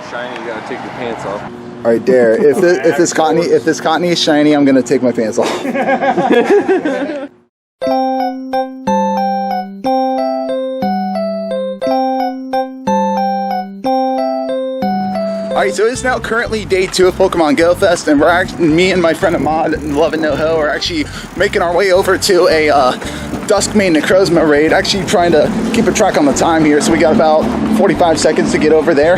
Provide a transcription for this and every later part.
shiny, you gotta take your pants off. All right, Dare. If this Cottony is shiny, I'm gonna take my pants off. Alright, so it's now currently day 2 of Pokemon Go Fest, and me and my friend Ahmad, Love and No Ho, are actually making our way over to a Dusk main Necrozma raid. Actually trying to keep a track on the time here, so we got about 45 seconds to get over there.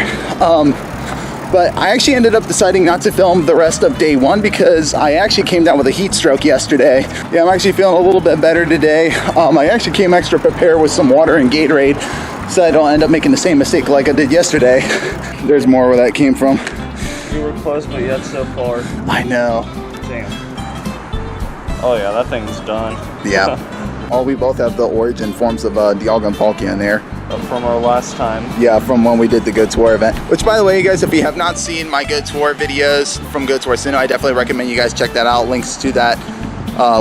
But I actually ended up deciding not to film the rest of day 1 because I actually came down with a heat stroke yesterday. Yeah, I'm actually feeling a little bit better today. I actually came extra prepared with some water and Gatorade, so I don't end up making the same mistake like I did yesterday. There's more where that came from. You were close, but yet so far. I know. Damn. Oh yeah, that thing's done. Yeah. Oh, we both have the origin forms of Dialga and Palkia in there. From our last time. Yeah, from when we did the Go Tour event. Which, by the way, you guys, if you have not seen my Go Tour videos from Go Tour Sinnoh, I definitely recommend you guys check that out. Links to that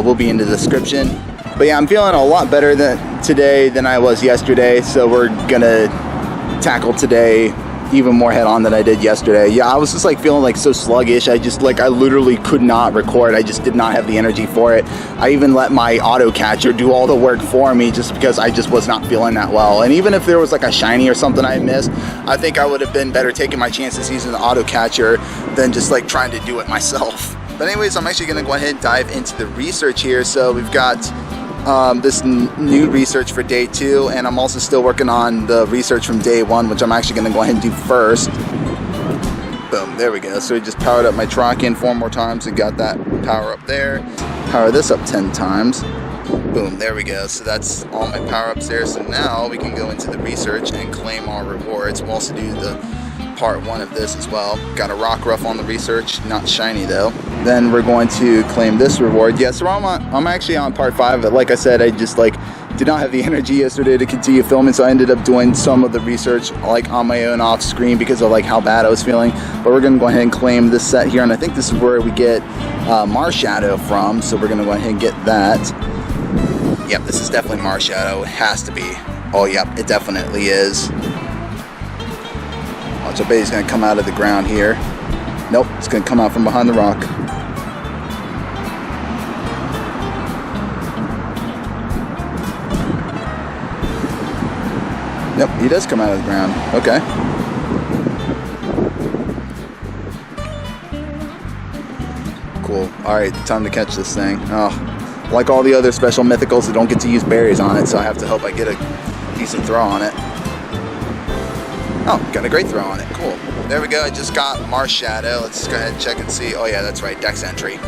will be in the description. But yeah, I'm feeling a lot better today than I was yesterday, so we're gonna tackle today even more head on than I did yesterday. Yeah, I was just like feeling like so sluggish. I literally could not record. I just did not have the energy for it. I even let my auto catcher do all the work for me just because I just was not feeling that well. And even if there was like a shiny or something I missed, I think I would have been better taking my chances using the auto catcher than just like trying to do it myself. But anyways, I'm actually gonna go ahead and dive into the research here. So we've got this new research for day 2, and I'm also still working on the research from day 1, which I'm actually going to go ahead and do first. Boom, there we go. So we just powered up my Trakin 4 more times and got that power up there. Power this up 10 times. Boom, there we go. So that's all my power-ups there. So now we can go into the research and claim our rewards. We'll also do the part 1 of this as well. Got a rock ruff on the research, not shiny though. Then we're going to claim this reward. Yeah, so I'm actually on part 5, but like I said, I just did not have the energy yesterday to continue filming, so I ended up doing some of the research on my own off screen because of how bad I was feeling. But we're gonna go ahead and claim this set here, and I think this is where we get Marshadow from, so we're gonna go ahead and get that. Yep, this is definitely Marshadow. It has to be. Oh yep, it definitely is. Watch, I bet he's gonna come out of the ground here. Nope, it's gonna come out from behind the rock. Yep, he does come out of the ground. Okay. Cool. Alright, time to catch this thing. Oh, like all the other special mythicals, I don't get to use berries on it, so I have to hope I get a decent throw on it. Oh, got a great throw on it. Cool. There we go. I just got Marshadow. Let's just go ahead and check and see. Oh yeah, that's right. Dex entry.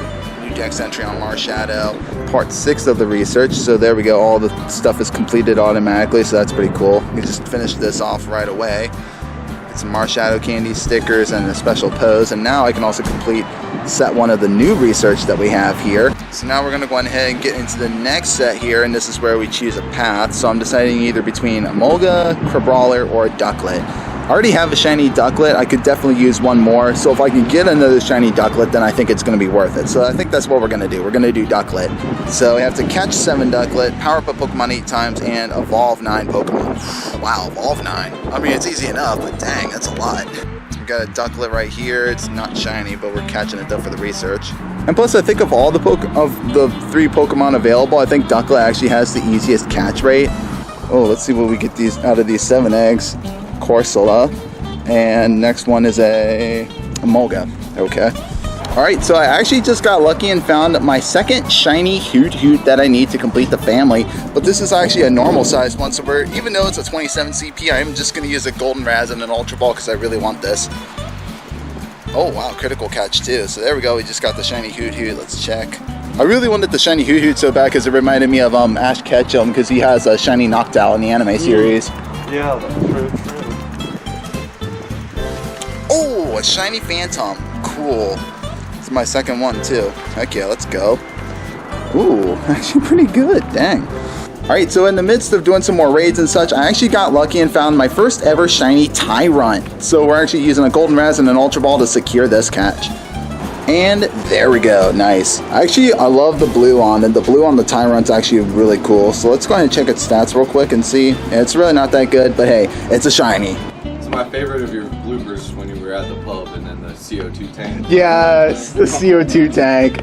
New Dex entry on Marshadow. Part 6 of the research. So there we go. All the stuff is completed automatically, so that's pretty cool. We just finished this off right away. Get some Marshadow candy stickers and a special pose. And now I can also complete set 1 of the new research that we have here. So now we're going to go ahead and get into the next set here, and this is where we choose a path. So I'm deciding either between a Molga, Crabrawler, or a Ducklet. I already have a shiny Ducklet. I could definitely use one more. So if I can get another shiny Ducklet, then I think it's going to be worth it. So I think that's what we're going to do. We're going to do Ducklet. So we have to catch 7 Ducklet, power up a Pokemon 8 times, and evolve 9 Pokemon. Wow, evolve 9. I mean, it's easy enough, but dang, that's a lot. We got a Ducklet right here. It's not shiny, but we're catching it though for the research. And plus, I think of all the 3 Pokemon available, I think Ducklet actually has the easiest catch rate. Oh, let's see what we get out of these 7 eggs. Corsola, and next one is a Molga. Okay. Alright, so I actually just got lucky and found my second shiny Hoot that I need to complete the family, but this is actually a normal sized one, so even though it's a 27 CP, I'm just going to use a Golden Raz and an Ultra Ball because I really want this. Oh wow, critical catch too. So there we go, we just got the shiny Hoot. Let's check. I really wanted the shiny Hoot so bad because it reminded me of Ash Ketchum because he has a shiny Noctowl in the anime series. Yeah, that's true. Oh, a shiny Phantom. Cool. It's my second one too. Heck yeah, let's go. Ooh, actually pretty good. Dang. Alright, so in the midst of doing some more raids and such, I actually got lucky and found my first ever shiny Tyrunt. So we're actually using a Golden Raz and an Ultra Ball to secure this catch. And there we go. Nice. Actually, I love the blue on, and the blue on the Tyrunt's actually really cool. So let's go ahead and check its stats real quick and see. It's really not that good, but hey, it's a shiny. It's my favorite of your bloopers when you were were at the pub and then the CO2 tank. Yes, the CO2 tank.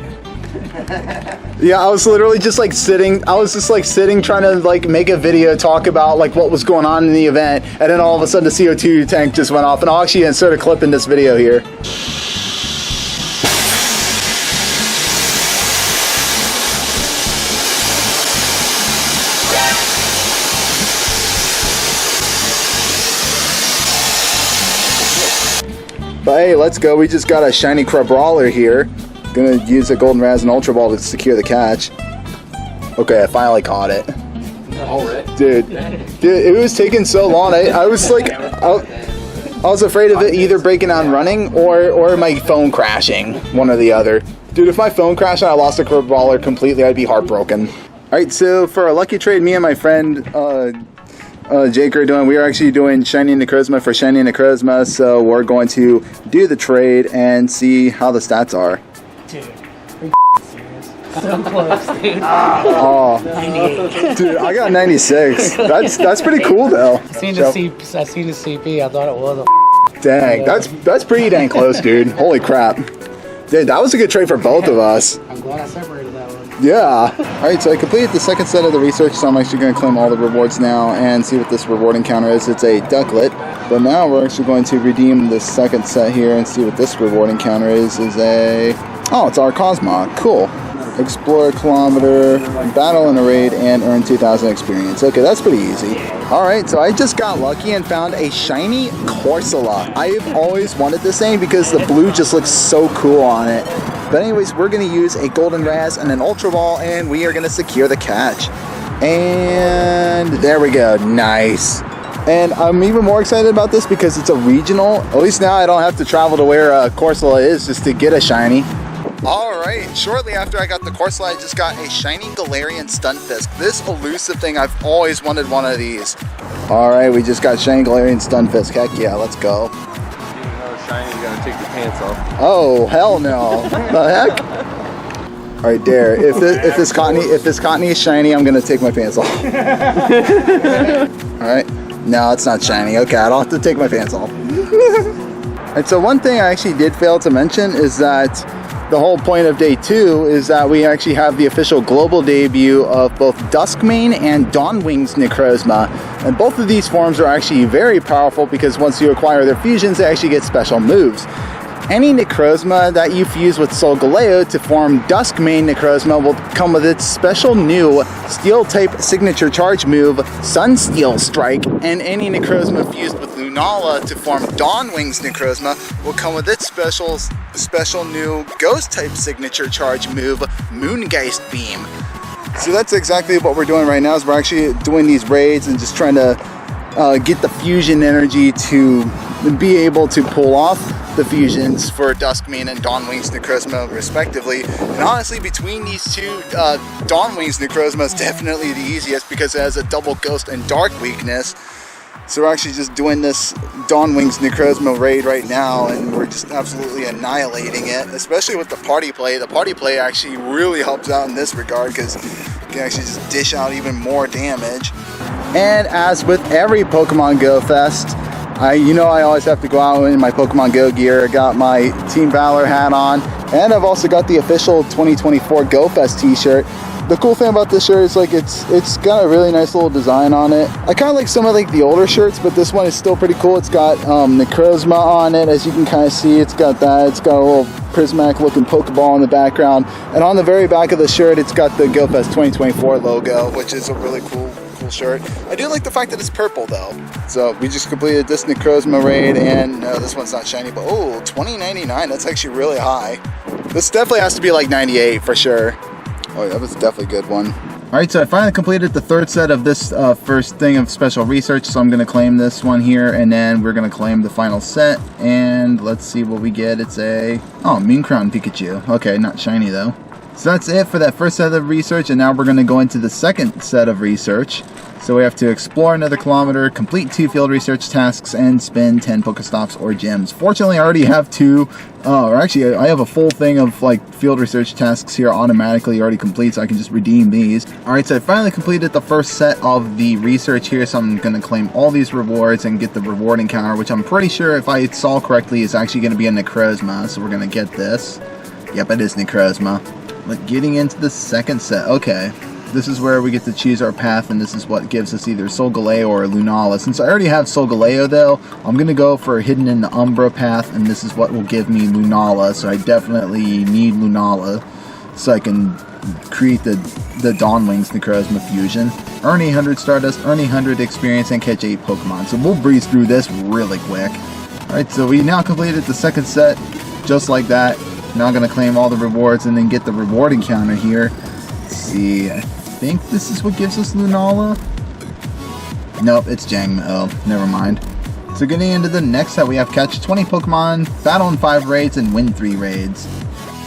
Yeah, I was literally just like sitting, trying to like make a video, talk about like what was going on in the event, and then all of a sudden the CO2 tank just went off, and I'll actually insert a clip in this video here. But hey, let's go. We just got a shiny Brawler here. Gonna use a golden Raz and Ultra Ball to secure the catch. Okay, I finally caught it. Already? Dude, it was taking so long. I was like, I was afraid of it either breaking down running or my phone crashing, one or the other. Dude, if my phone crashed and I lost a Brawler completely, I'd be heartbroken. Alright, so for a lucky trade, me and my friend Jake are doing, we are actually doing shiny Necrozma for shiny Necrozma, so we're going to do the trade and see how the stats are. Dude, are you serious? So close, dude. Oh, 98. dude, I got 96. That's pretty cool though. I seen the CP. I thought it was a. Dang, that's pretty dang close, dude. Holy crap. Dude, that was a good trade for both of us. I'm glad I separated that one. Yeah. Alright, so I completed the second set of the research, so I'm actually going to claim all the rewards now and see what this reward encounter is. It's a Ducklet, but now we're actually going to redeem the second set here and see what this reward encounter is. Oh, it's our Cosmo. Cool. Explore a kilometer, battle in a raid, and earn 2,000 experience. Okay, that's pretty easy. Alright, so I just got lucky and found a shiny Corel. I've always wanted this thing because the blue just looks so cool on it. But anyways, we're going to use a golden Raz and an Ultra Ball, and we are going to secure the catch. And there we go. Nice. And I'm even more excited about this because it's a regional. At least now I don't have to travel to where Corel is just to get a shiny. Alright, shortly after I got the Corel, I just got a shiny Galarian Stunfisk. This elusive thing, I've always wanted one of these. Alright, we just got shiny Galarian Stunfisk. Heck yeah, let's go. Shiny, you gotta take your pants off. Oh, hell no. The heck? Alright, Dare, if this Cottonee is shiny, I'm gonna take my pants off. Alright. No, it's not shiny. Okay, I don't have to take my pants off. Alright, so one thing I actually did fail to mention is that the whole point of day 2 is that we actually have the official global debut of both Duskmane and Dawnwing's Necrozma. And both of these forms are actually very powerful because once you acquire their fusions, they actually get special moves. Any Necrozma that you fuse with Solgaleo to form Duskmane Necrozma will come with its special new Steel-type signature charge move, Sunsteel Strike, and any Necrozma fused with Lunala to form Dawnwing's Necrozma will come with its special new Ghost-type signature charge move, Moongeist Beam. So that's exactly what we're doing right now, is we're actually doing these raids and just trying to get the fusion energy to be able to pull off the fusions for Duskmane and Dawnwing's Necrozma respectively. And honestly, between these two, Dawnwing's Necrozma is definitely the easiest because it has a double Ghost and Dark weakness. So we're actually just doing this Dawnwing's Necrozma raid right now, and we're just absolutely annihilating it, especially with the party play. The party play actually really helps out in this regard because you can actually just dish out even more damage. And as with every Pokemon Go Fest, I always have to go out in my Pokemon Go gear. I got my Team Valor hat on, and I've also got the official 2024 Go Fest t-shirt. The cool thing about this shirt is like it's got a really nice little design on it. I kind of like some of like the older shirts, but this one is still pretty cool. It's got Necrozma on it, as you can kind of see. It's got that. It's got a little prismatic looking Pokeball in the background, and on the very back of the shirt, it's got the Go Fest 2024 logo, which is a really cool shirt. I do like the fact that it's purple though. So we just completed this Necrozma raid, and no, this one's not shiny, but oh, 2099. That's actually really high. This definitely has to be like 98 for sure. Oh yeah, that was definitely a good one. Alright, so I finally completed the third set of this first thing of special research, so I'm going to claim this one here, and then we're going to claim the final set, and let's see what we get. It's a, oh, Moon Crown Pikachu. Okay, not shiny though. So that's it for that first set of research, and now we're going to go into the second set of research. So we have to explore another kilometer, complete 2 field research tasks, and spin 10 Pokestops or gems. Fortunately, I already have 2, or actually I have a full thing of like field research tasks here automatically already complete, so I can just redeem these. Alright, so I finally completed the first set of the research here, so I'm going to claim all these rewards and get the reward encounter, which I'm pretty sure, if I saw correctly, is actually going to be a Necrozma, so we're going to get this. Yep, it is Necrozma. But getting into the second set, okay. This is where we get to choose our path, and this is what gives us either Solgaleo or Lunala. Since I already have Solgaleo though, I'm going to go for Hidden in the Umbra path, and this is what will give me Lunala, so I definitely need Lunala so I can create the Dawnwings Necrozma fusion. Earn 800 Stardust, earn 800 experience, and catch 8 Pokemon. So we'll breeze through this really quick. Alright, so we now completed the second set, just like that. Now I'm going to claim all the rewards and then get the reward encounter here. Let's see, I think this is what gives us Lunala. Nope, it's Jangmo-O. Never mind. So getting into the next set, we have catch 20 Pokemon, battle in 5 raids, and win 3 raids.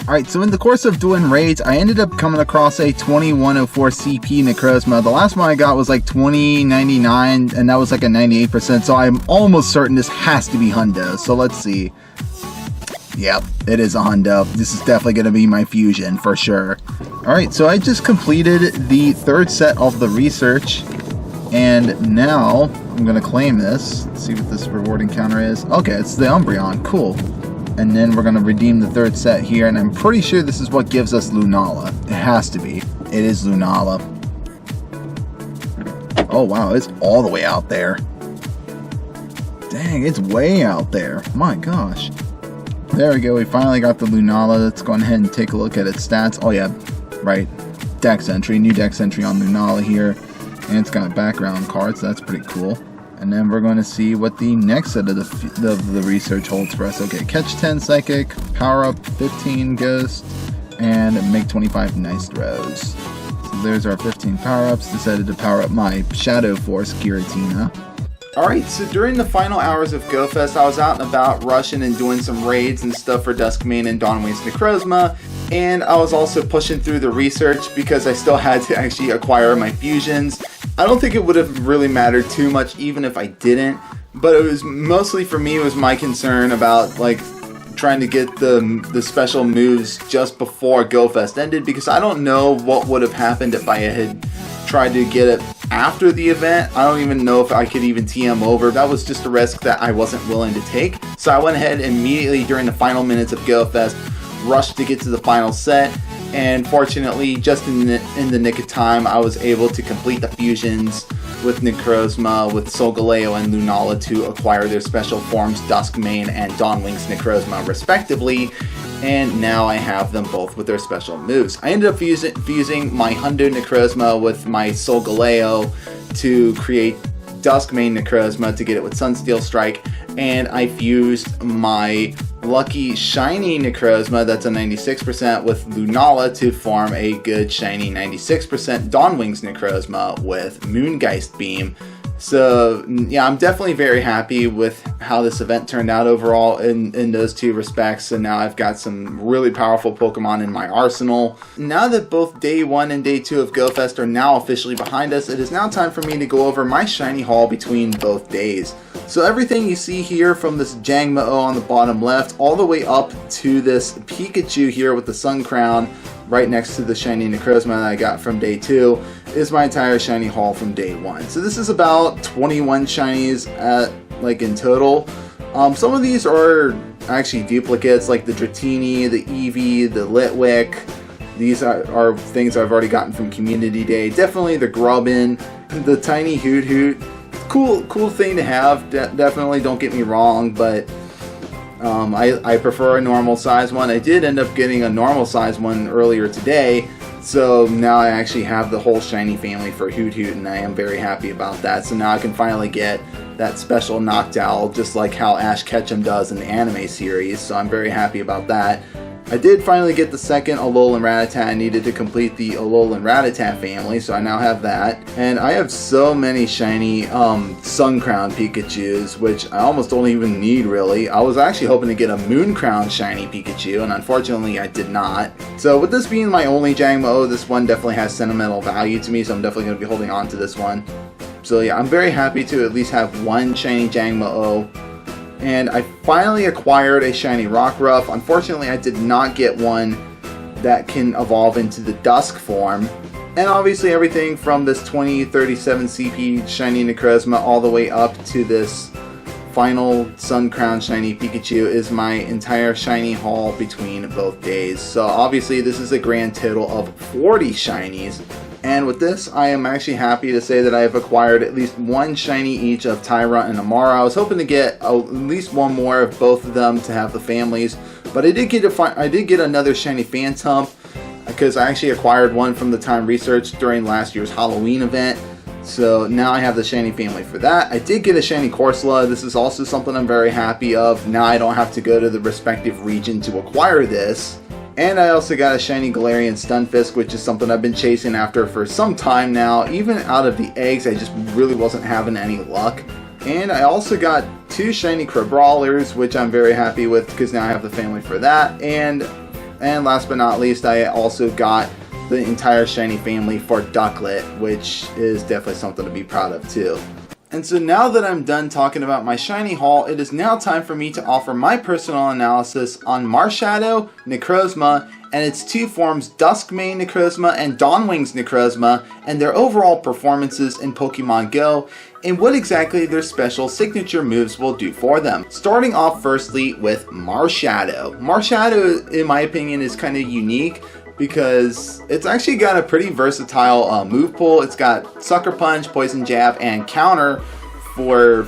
Alright, so in the course of doing raids, I ended up coming across a 2104 CP Necrozma. The last one I got was like 2099, and that was like a 98%, so I'm almost certain this has to be Hundo. So let's see. Yep, it is a Hundo. This is definitely going to be my fusion, for sure. Alright, so I just completed the third set of the research, and now I'm going to claim this. Let's see what this reward encounter is. Okay, it's the Umbreon. Cool. And then we're going to redeem the third set here, and I'm pretty sure this is what gives us Lunala. It has to be. It is Lunala. Oh wow, it's all the way out there. Dang, it's way out there. My gosh. There we go, we finally got the Lunala. Let's go ahead and take a look at its stats. Oh yeah, right. Dex entry, new Dex entry on Lunala here. And it's got background cards, so that's pretty cool. And then we're going to see what the next set of the research holds for us. Okay, catch 10 Psychic, power up 15 Ghost, and make 25 Nice Throws. So there's our 15 power-ups. Decided to power up my Shadow Force Giratina. Alright, so during the final hours of GoFest, I was out and about rushing and doing some raids and stuff for Duskmane and Dawnwings Necrozma, and I was also pushing through the research because I still had to actually acquire my fusions. I don't think it would have really mattered too much even if I didn't, but it was mostly for me, it was my concern about like trying to get the special moves just before GoFest ended, because I don't know what would have happened if I had tried to get it after the event. I don't even know if I could even TM over. That was just a risk that I wasn't willing to take. So I went ahead immediately during the final minutes of GoFest, rushed to get to the final set, and fortunately, just in the nick of time, I was able to complete the fusions with Necrozma, with Solgaleo and Lunala to acquire their special forms, Duskmane and Dawnwings Necrozma, respectively. And now I have them both with their special moves. I ended up fusing my Hundo Necrozma with my Solgaleo to create Duskmane Necrozma to get it with Sunsteel Strike, and I fused my lucky shiny Necrozma, that's a 96%, with Lunala to form a good shiny 96% Dawnwings Necrozma with Moongeist Beam. So yeah, I'm definitely very happy with how this event turned out overall in those two respects. So now I've got some really powerful Pokemon in my arsenal. Now that both day 1 and day 2 of GoFest are now officially behind us, it is now time for me to go over my shiny haul between both days. So everything you see here, from this Jangmo-O on the bottom left all the way up to this Pikachu here with the Sun Crown right next to the shiny Necrozma that I got from day 2, is my entire shiny haul from day 1. So this is about 21 shinies in total. Some of these are actually duplicates, like the Dratini, the Eevee, the Litwick. These are things I've already gotten from Community Day. Definitely the Grubbin, the tiny Hoot Hoot. Cool thing to have, definitely, don't get me wrong, but I prefer a normal size one. I did end up getting a normal size one earlier today, so now I actually have the whole shiny family for Hoot Hoot, and I am very happy about that. So now I can finally get that special Noctowl, just like how Ash Ketchum does in the anime series, so I'm very happy about that. I did finally get the second Alolan Rattata I needed to complete the Alolan Rattata family, so I now have that. And I have so many shiny Sun Crown Pikachus, which I almost don't even need really. I was actually hoping to get a Moon Crown shiny Pikachu, and unfortunately I did not. So with this being my only Jangmo-O, this one definitely has sentimental value to me, so I'm definitely going to be holding on to this one. So yeah, I'm very happy to at least have one shiny Jangmo-O. And I finally acquired a shiny Rockruff. Unfortunately, I did not get one that can evolve into the Dusk form. And obviously everything from this 2037 CP shiny Necrozma all the way up to this final Sun Crown shiny Pikachu is my entire shiny haul between both days. So obviously this is a grand total of 40 shinies. And with this, I am actually happy to say that I have acquired at least one shiny each of Tyrunt and Amara. I was hoping to get at least one more of both of them to have the families, but I did get another shiny Phantom because I actually acquired one from the Time Research during last year's Halloween event. So now I have the shiny family for that. I did get a shiny Corsola. This is also something I'm very happy of. Now I don't have to go to the respective region to acquire this. And I also got a shiny Galarian Stunfisk, which is something I've been chasing after for some time now. Even out of the eggs, I just really wasn't having any luck. And I also got two shiny Crabrawlers, which I'm very happy with because now I have the family for that. And last but not least, I also got the entire shiny family for Ducklet, which is definitely something to be proud of too. And so now that I'm done talking about my shiny haul, it is now time for me to offer my personal analysis on Marshadow, Necrozma, and its two forms, Duskmane Necrozma and Dawnwings Necrozma, and their overall performances in Pokemon Go, and what exactly their special signature moves will do for them. Starting off firstly with Marshadow. Marshadow, in my opinion, is kind of unique because it's actually got a pretty versatile move pool. It's got Sucker Punch, Poison Jab, and Counter for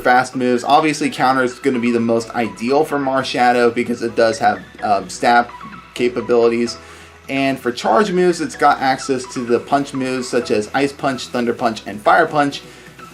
fast moves. Obviously, Counter is going to be the most ideal for Marshadow because it does have stab capabilities. And for charge moves, it's got access to the punch moves such as Ice Punch, Thunder Punch, and Fire Punch,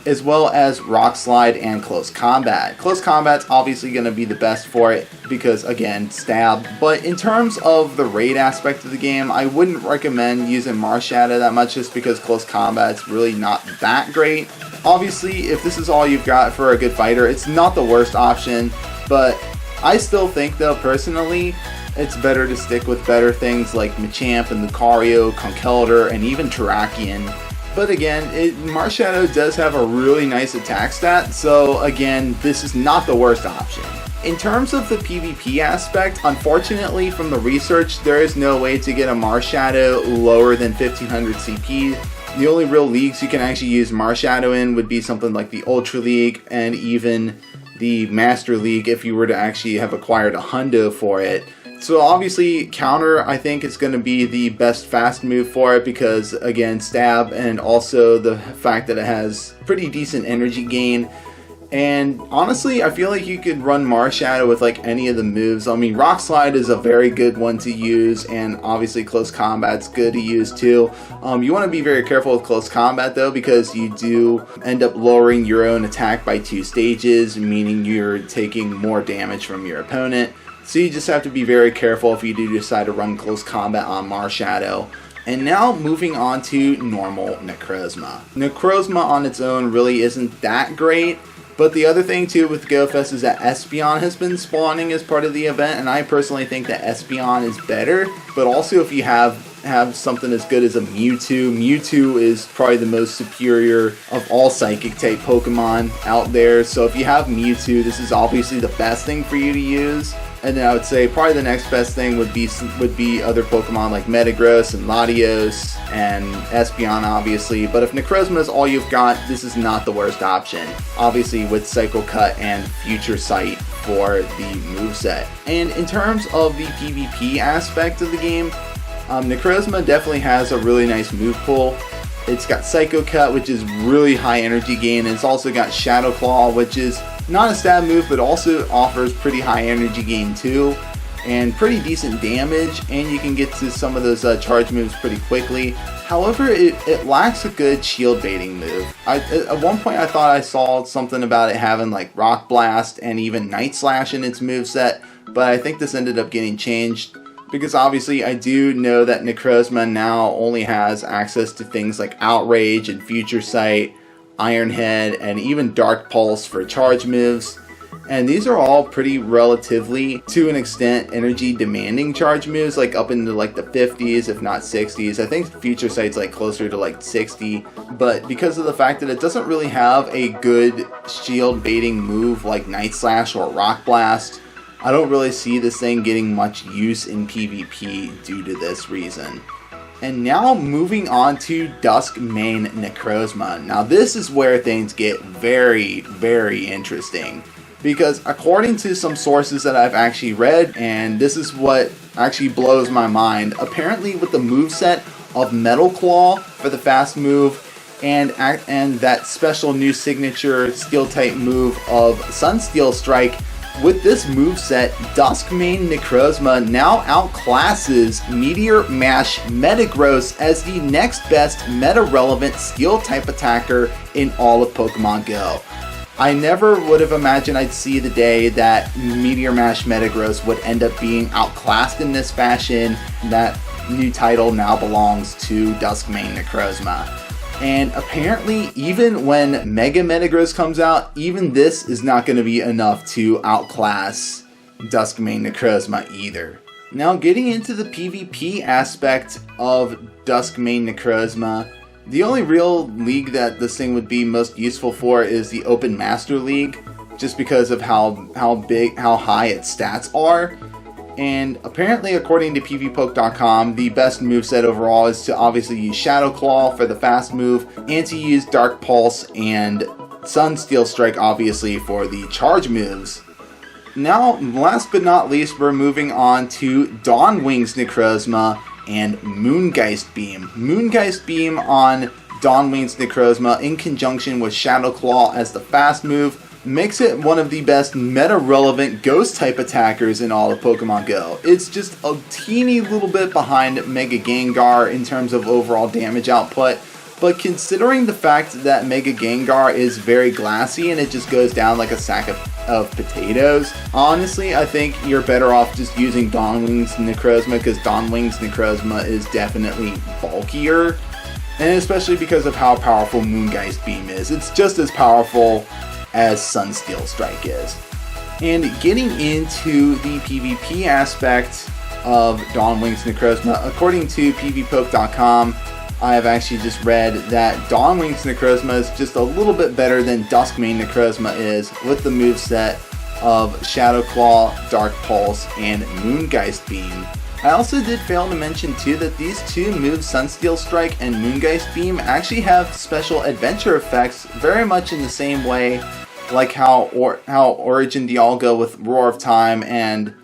as well as Rock Slide and Close Combat. Close Combat's obviously going to be the best for it because, again, stab. But in terms of the raid aspect of the game, I wouldn't recommend using Marshadow that much just because Close Combat's really not that great. Obviously, if this is all you've got for a good fighter, it's not the worst option, but I still think, though, personally, it's better to stick with better things like Machamp and Lucario, Conkeldurr, and even Terrakion. But again, Marshadow does have a really nice attack stat, so again, this is not the worst option. In terms of the PvP aspect, unfortunately from the research, there is no way to get a Marshadow lower than 1500 CP. The only real leagues you can actually use Marshadow in would be something like the Ultra League and even the Master League if you were to actually have acquired a hundo for it. So obviously Counter, I think, is going to be the best fast move for it because, again, stab and also the fact that it has pretty decent energy gain. And honestly, I feel like you could run Marshadow with like any of the moves. I mean, Rock Slide is a very good one to use, and obviously Close Combat's good to use too. You want to be very careful with Close Combat though, because you do end up lowering your own attack by 2 stages, meaning you're taking more damage from your opponent. So you just have to be very careful if you do decide to run Close Combat on Marshadow. And now moving on to normal Necrozma. Necrozma on its own really isn't that great, but the other thing too with GoFest is that Espeon has been spawning as part of the event, and I personally think that Espeon is better. But also if you have something as good as a Mewtwo is probably the most superior of all Psychic type Pokemon out there. So if you have Mewtwo, this is obviously the best thing for you to use. And then I would say probably the next best thing would be other Pokemon like Metagross and Latios and Espeon, obviously. But if Necrozma is all you've got, this is not the worst option. Obviously with Cycle Cut and Future Sight for the moveset. And in terms of the PvP aspect of the game, Necrozma definitely has a really nice move pool. It's got Psycho Cut, which is really high energy gain, and it's also got Shadow Claw, which is not a stab move, but also offers pretty high energy gain too, and pretty decent damage, and you can get to some of those charge moves pretty quickly. However, it lacks a good shield baiting move. At one point I thought I saw something about it having like Rock Blast and even Night Slash in its moveset, but I think this ended up getting changed. because obviously I do know that Necrozma now only has access to things like Outrage and Future Sight, Iron Head, and even Dark Pulse for charge moves. And these are all pretty relatively, to an extent, energy demanding charge moves, like up into like the 50s, if not 60s. I think Future Sight's like closer to like 60, but because of the fact that it doesn't really have a good shield baiting move like Night Slash or Rock Blast, I don't really see this thing getting much use in PvP due to this reason. And now moving on to Dusk main Necrozma. Now this is where things get very, very interesting. Because according to some sources that I've actually read, and this is what actually blows my mind, apparently with the moveset of Metal Claw for the fast move, and that special new signature steel type move of Sunsteel Strike, with this moveset, Dusk main Necrozma now outclasses Meteor Mash Metagross as the next best meta-relevant steel type attacker in all of Pokemon Go. I never would have imagined I'd see the day that Meteor Mash Metagross would end up being outclassed in this fashion. That new title now belongs to Dusk main Necrozma. And apparently, even when Mega Metagross comes out, even this is not going to be enough to outclass Dusk main Necrozma either. Now, getting into the PvP aspect of Dusk main Necrozma, the only real league that this thing would be most useful for is the Open Master League, just because of how high its stats are. And apparently, according to PvPoke.com, the best moveset overall is to obviously use Shadow Claw for the fast move, and to use Dark Pulse and Sunsteel Strike obviously for the charge moves. Now, last but not least, we're moving on to Dawnwing's Necrozma and Moongeist Beam. Moongeist Beam on Dawnwing's Necrozma in conjunction with Shadow Claw as the fast move makes it one of the best meta-relevant ghost-type attackers in all of Pokemon Go. It's just a teeny little bit behind Mega Gengar in terms of overall damage output, but considering the fact that Mega Gengar is very glassy and it just goes down like a sack of potatoes, honestly, I think you're better off just using Dawnwing's Necrozma, because Dawnwing's Necrozma is definitely bulkier, and especially because of how powerful Moongeist Beam is. It's just as powerful as Sunsteel Strike is. And getting into the PvP aspect of Dawnwing's Necrozma, according to PvPoke.com, I have actually just read that Dawnwing's Necrozma is just a little bit better than Dusk main Necrozma is, with the moveset of Shadow Claw, Dark Pulse, and Moongeist Beam. I also did fail to mention too that these two moves, Sunsteel Strike and Moongeist Beam, actually have special adventure effects very much in the same way like how Origin Dialga with Roar of Time and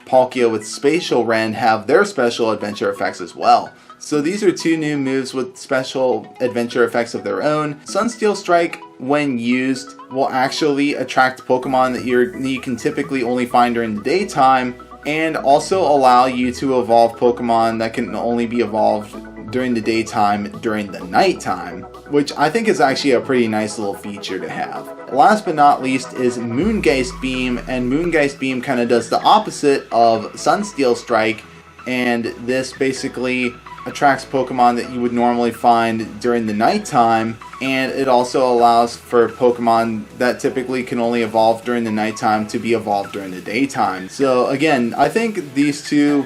Palkia with Spatial Rend have their special adventure effects as well. So these are two new moves with special adventure effects of their own. Sunsteel Strike, when used, will actually attract Pokemon that you can typically only find during the daytime, and also allow you to evolve Pokemon that can only be evolved during the daytime during the nighttime, which I think is actually a pretty nice little feature to have. Last but not least is Moongeist Beam, and Moongeist Beam kind of does the opposite of Sunsteel Strike, and this basically attracts Pokemon that you would normally find during the nighttime, and it also allows for Pokemon that typically can only evolve during the nighttime to be evolved during the daytime. So again, I think these two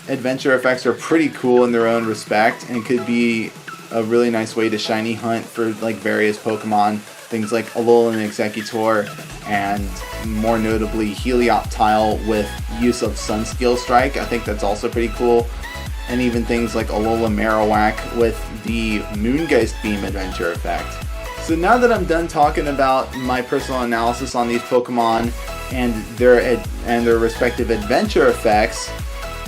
adventure effects are pretty cool in their own respect, and could be a really nice way to shiny hunt for like various Pokemon, things like Alolan Executor, and more notably Helioptile with use of Sunsteel Strike. I think that's also pretty cool. And even things like Alola Mravunac with the Moongeist Beam adventure effect. So now that I'm done talking about my personal analysis on these Pokemon and their respective adventure effects,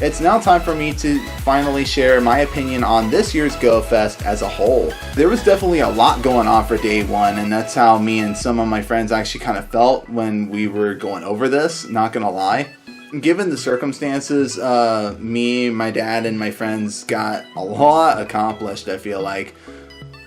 it's now time for me to finally share my opinion on this year's Go Fest as a whole. There was definitely a lot going on for day one, and that's how me and some of my friends actually kind of felt when we were going over this, not gonna lie. Given the circumstances, me, my dad, and my friends got a lot accomplished, I feel like.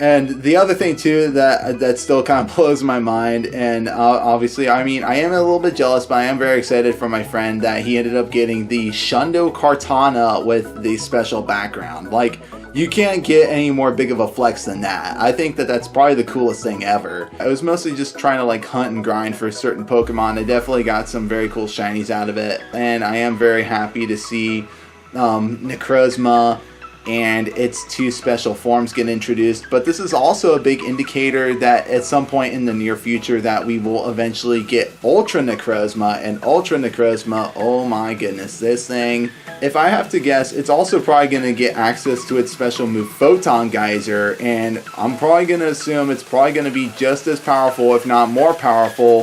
And the other thing too that still kind of blows my mind, and obviously, I mean, I am a little bit jealous, but I am very excited for my friend that he ended up getting the Shundo Kartana with the special background. Like, you can't get any more big of a flex than that. I think that that's probably the coolest thing ever. I was mostly just trying to like hunt and grind for certain Pokemon. I definitely got some very cool shinies out of it, and I am very happy to see Necrozma and its 2 special forms get introduced. But this is also a big indicator that at some point in the near future that we will eventually get Ultra Necrozma, and Ultra Necrozma, oh my goodness, this thing, if I have to guess, it's also probably going to get access to its special move Photon Geyser, and I'm probably going to assume it's probably going to be just as powerful, if not more powerful,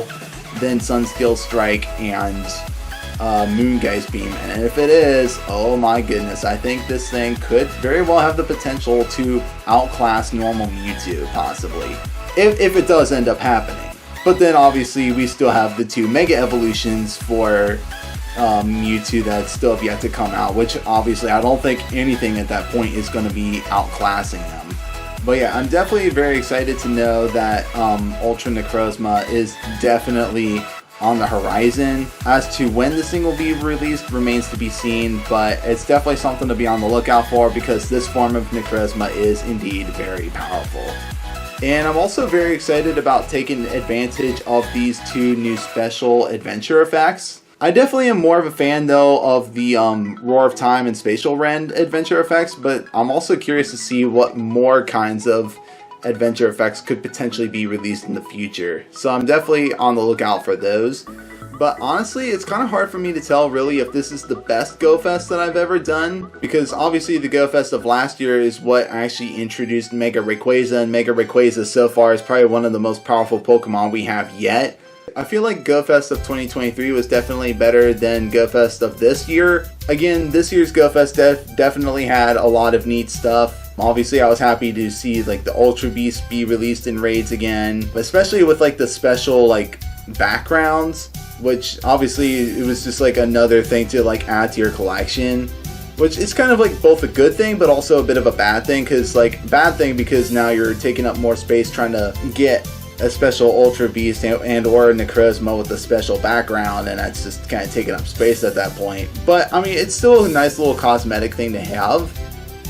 than Sunskill Strike and Moongeist Beam. And if it is, oh my goodness, I think this thing could very well have the potential to outclass normal Mewtwo, possibly, if it does end up happening. But then obviously we still have the 2 Mega Evolutions for Mewtwo that still have yet to come out, which obviously I don't think anything at that point is going to be outclassing them. But yeah, I'm definitely very excited to know that Ultra Necrozma is definitely on the horizon. As to when this thing will be released remains to be seen, but it's definitely something to be on the lookout for, because this form of Necrozma is indeed very powerful. And I'm also very excited about taking advantage of these 2 new special adventure effects. I definitely am more of a fan though of the Roar of Time and Spatial Rend adventure effects, but I'm also curious to see what more kinds of adventure effects could potentially be released in the future. So I'm definitely on the lookout for those. But honestly, it's kind of hard for me to tell really if this is the best Go Fest that I've ever done, because obviously the Go Fest of last year is what actually introduced Mega Rayquaza, and Mega Rayquaza so far is probably one of the most powerful Pokemon we have yet. I feel like Go Fest of 2023 was definitely better than Go Fest of this year. Again, this year's Go Fest definitely had a lot of neat stuff. Obviously, I was happy to see like the Ultra Beast be released in raids again, especially with like the special like backgrounds, which obviously it was just like another thing to like add to your collection, which is kind of like both a good thing but also a bit of a bad thing, because like bad thing because now you're taking up more space trying to get a special Ultra Beast and or Necrozma with a special background, and that's just kind of taking up space at that point. But I mean, it's still a nice little cosmetic thing to have,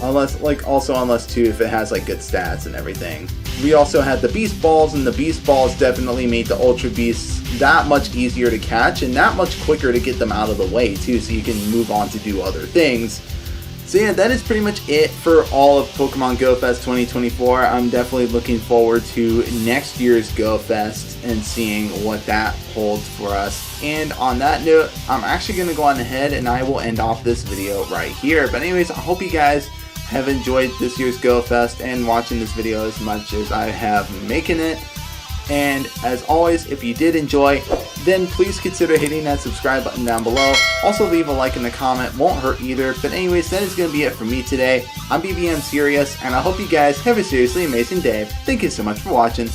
unless too if it has like good stats and everything. We also had the Beast Balls, and the Beast Balls definitely made the Ultra Beasts that much easier to catch and that much quicker to get them out of the way too, so you can move on to do other things. So yeah, that is pretty much it for all of Pokemon Go Fest 2024. I'm definitely looking forward to next year's Go Fest and seeing what that holds for us. And on that note, I'm actually going to go on ahead and I will end off this video right here. But anyways, I hope you guys have enjoyed this year's Go Fest and watching this video as much as I have making it. And as always, if you did enjoy, then please consider hitting that subscribe button down below. Also leave a like and a comment, won't hurt either. But anyways, that is going to be it for me today. I'm BVMSerious, and I hope you guys have a seriously amazing day. Thank you so much for watching.